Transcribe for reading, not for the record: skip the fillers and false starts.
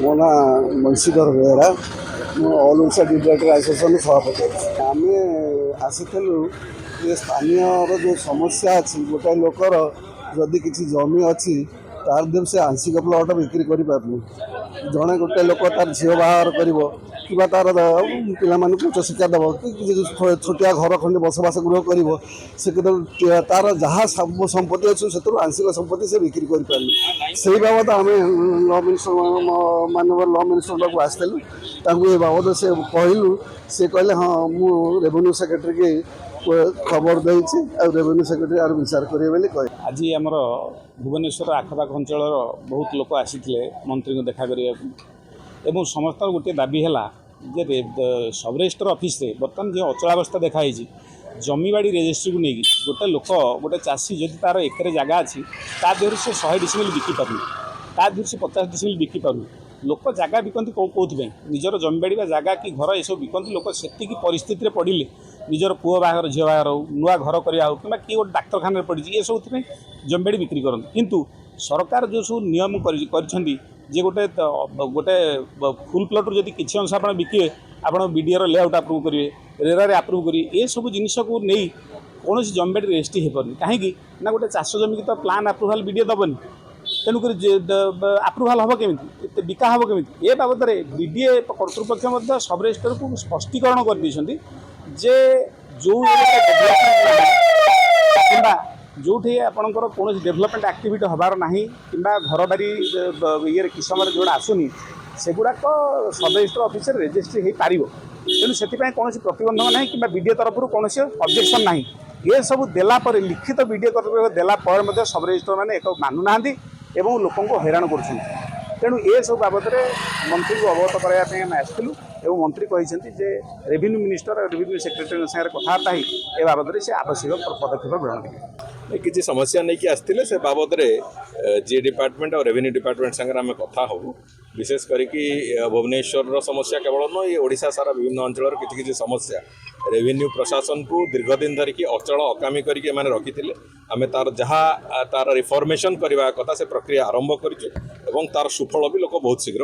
ମୋ ନା ବଂଶୀଧର ବେହେରା। ମୁଁ ଅଲ୍ ଓଡ଼ିଶା ଡିବେଟର ଆସୋସିଏସନ୍ ସଭାପତି। ଆମେ ଆସିଥିଲୁ ଯେ ସ୍ଥାନୀୟର ଯେଉଁ ସମସ୍ୟା ଅଛି, ଗୋଟାଏ ଲୋକର ଯଦି କିଛି ଜମି ଅଛି ତାର ଦେହରୁ ସେ ଆଂଶିକ ପ୍ଲଟ୍ ବିକ୍ରି କରିପାରୁନି। ଜଣେ ଗୋଟେ ଲୋକ ତାର ଝିଅ ବାହାଘର କରିବ କିମ୍ବା ତାର ପିଲାମାନଙ୍କୁ ଉଚ୍ଚଶିକ୍ଷା ଦେବ କି ଛୋଟିଆ ଘର ଖଣ୍ଡେ ବସବାସ ଗୃହ କରିବ, ସେ କେତେବେଳେ ତାର ଯାହା ସମ୍ପତ୍ତି ଅଛି ସେଥିରୁ ଆଂଶିକ ସମ୍ପତ୍ତି ସେ ବିକ୍ରି କରିପାରୁନି। ସେଇ ବାବଦ ଆମେ ଲ ମିନିଷ୍ଟର ମାନ୍ୟବର ଲ ମିନିଷ୍ଟର ପାଖକୁ ଆସିଥିଲୁ। ତାଙ୍କୁ ଏ ବାବଦ ସେ କହିଲୁ, ସେ କହିଲେ ହଁ ମୁଁ ରେଭିନ୍ୟୁ ସେକ୍ରେଟାରୀକି ଖବର ଦେଇଛି, ଆଉ ରେଭିନ୍ୟୁ ସେକ୍ରେଟାରୀ ଆର ବିଚାର କରିବେ ବୋଲି କହିଲେ। ଆଜି ଆମର ଭୁବନେଶ୍ୱର ଆଖପାଖ ଅଞ୍ଚଳର ବହୁତ ଲୋକ ଆସିଥିଲେ ମନ୍ତ୍ରୀଙ୍କୁ ଦେଖା କରିବାକୁ ଏବଂ ସମସ୍ତଙ୍କର ଗୋଟିଏ ଦାବି ହେଲା ଯେ ସବ୍ ରେଜିଷ୍ଟ୍ରାର ଅଫିସରେ ବର୍ତ୍ତମାନ ଯେଉଁ ଅଚଳାବସ୍ଥା ଦେଖାହେଇଛି, ଜମିବାଡ଼ି ରେଜିଷ୍ଟ୍ରିକୁ ନେଇକି ଗୋଟେ ଲୋକ ଗୋଟେ ଚାଷୀ ଯଦି ତା'ର ଏକରେ ଜାଗା ଅଛି ତା ଦେହରୁ ସେ 100 ଡିସିମିଲ୍ ବିକି ପାରୁନି, ତା ଦେହରୁ ସେ 50 ଡିସିମିଲ୍ ବିକି ପାରୁନି। ଲୋକ ଜାଗା ବିକନ୍ତି କେଉଁଥିପାଇଁ? ନିଜର ଜମିବାଡ଼ି ବା ଜାଗା କି ଘର ଏସବୁ ବିକନ୍ତି। ଲୋକ ସେତିକି ପରିସ୍ଥିତିରେ ପଡ଼ିଲେ ନିଜର ପୁଅ ବାହାଘର ଝିଅ ବାହାଘର ହେଉ, ନୂଆ ଘର କରିବା ହେଉ, କିମ୍ବା କିଏ ଗୋଟେ ଡାକ୍ତରଖାନାରେ ପଡ଼ିଛି, ଏସବୁଥିପାଇଁ ଜମିବାଡ଼ି ବିକ୍ରି କରନ୍ତି। କିନ୍ତୁ ସରକାର ଯେଉଁ ସବୁ ନିୟମ କରିଛନ୍ତି ଯେ ଗୋଟେ ଫୁଲ୍ ପ୍ଲଟ୍ରୁ ଯଦି କିଛି ଅଂଶ ଆପଣ ବିକିବେ, ଆପଣ ବିଡ଼ିଓର ଲେଆଉଟ୍ ଆପ୍ରୁଭ୍ କରିବେ, ରେରାରେ ଆପ୍ରୁଭ୍ କରିବେ। ଏସବୁ ଜିନିଷକୁ ନେଇ କୌଣସି ଜମିବାଡ଼ି ରେଜିଷ୍ଟ୍ରି ହୋଇପାରୁନି। କାହିଁକି ନା ଗୋଟେ ଚାଷ ଜମିକି ତ ପ୍ଲାନ୍ ଆପ୍ରୁଭାଲ୍ ବିଡ଼ିଓ ଦେବନି, ତେଣୁକରି ଆପ୍ରୁଭାଲ୍ ହେବ କେମିତି, ବିକା ହେବ କେମିତି? ଏ ବାବଦରେ ବିଡ଼ିଏ କର୍ତ୍ତୃପକ୍ଷ ମଧ୍ୟ ସବ୍ ରେଜିଷ୍ଟ୍ରାରକୁ ସ୍ପଷ୍ଟୀକରଣ କରିଦେଇଛନ୍ତି ଯେ ଯେଉଁ କିମ୍ବା ଯେଉଁଠି ଆପଣଙ୍କର କୌଣସି ଡେଭଲପମେଣ୍ଟ ଆକ୍ଟିଭିଟି ହେବାର ନାହିଁ କିମ୍ବା ଘରବାରି ଇଏରେ କି ସମୟରେ ଯେଉଁଟା ଆସୁନି, ସେଗୁଡ଼ାକ ସବ୍ ରେଜିଷ୍ଟ୍ରାର ଅଫିସରେ ରେଜିଷ୍ଟ୍ରି ହୋଇପାରିବ। ତେଣୁ ସେଥିପାଇଁ କୌଣସି ପ୍ରତିବନ୍ଧକ ନାହିଁ କିମ୍ବା ବିଡ଼ିଓ ତରଫରୁ କୌଣସି ଅବଜେକ୍ସନ୍ ନାହିଁ। ଏସବୁ ଦେଲା ପରେ, ଲିଖିତ ବିଡ଼ିଓ କର୍ତ୍ତୃପକ୍ଷ ଦେଲା ପରେ ମଧ୍ୟ ସବ୍ ରେଜିଷ୍ଟ୍ରାରମାନେ ଏକ ମାନୁନାହାନ୍ତି ଏବଂ ଲୋକଙ୍କୁ ହଇରାଣ କରୁଛନ୍ତି। ତେଣୁ ଏସବୁ ବାବଦରେ ମନ୍ତ୍ରୀଙ୍କୁ ଅବଗତ କରାଇବା ପାଇଁ ଆମେ ଆସିଥିଲୁ ଏବଂ ମନ୍ତ୍ରୀ କହିଛନ୍ତି ଯେ ରେଭିନ୍ୟୁ ମିନିଷ୍ଟର ଆଉ ରେଭିନ୍ୟୁ ସେକ୍ରେଟାରୀଙ୍କ ସାଙ୍ଗରେ କଥାବାର୍ତ୍ତା ହୋଇ ଏ ବାବଦରେ ସେ ଆବଶ୍ୟକ ପଦକ୍ଷେପ ଗ୍ରହଣ କରିବେ। କିଛି ସମସ୍ୟା ନେଇକି ଆସିଥିଲେ, ସେ ବାବଦରେ ଜି ডিপার্টমেন্ট ଆଉ ରେଭିନ୍ୟୁ ডিপার্টমেন্ট ସାଙ୍ଗରେ ଆମେ କଥା ହେବୁ। ବିଶେଷ କରିକି ଭୁବନେଶ୍ୱରର ସମସ୍ୟା କେବଳ ନୁହେଁ, ଏ ଓଡ଼ିଶା ସାରା ବିଭିନ୍ନ ଅଞ୍ଚଳର କିଛି କିଛି ସମସ୍ୟା ରେଭିନ୍ୟୁ ପ୍ରଶାସନକୁ ଦୀର୍ଘଦିନ ଧରିକି ଅଚଳ ଅକାମୀ କରିକି ଏମାନେ ରଖିଥିଲେ। ଆମେ ତାର ରିଫର୍ମେସନ୍ କରିବା କଥା ସେ ପ୍ରକ୍ରିୟା ଆରମ୍ଭ କରିଛୁ ଏବଂ ତାର ସୁଫଳ ବି ଲୋକ ବହୁତ ଶୀଘ୍ର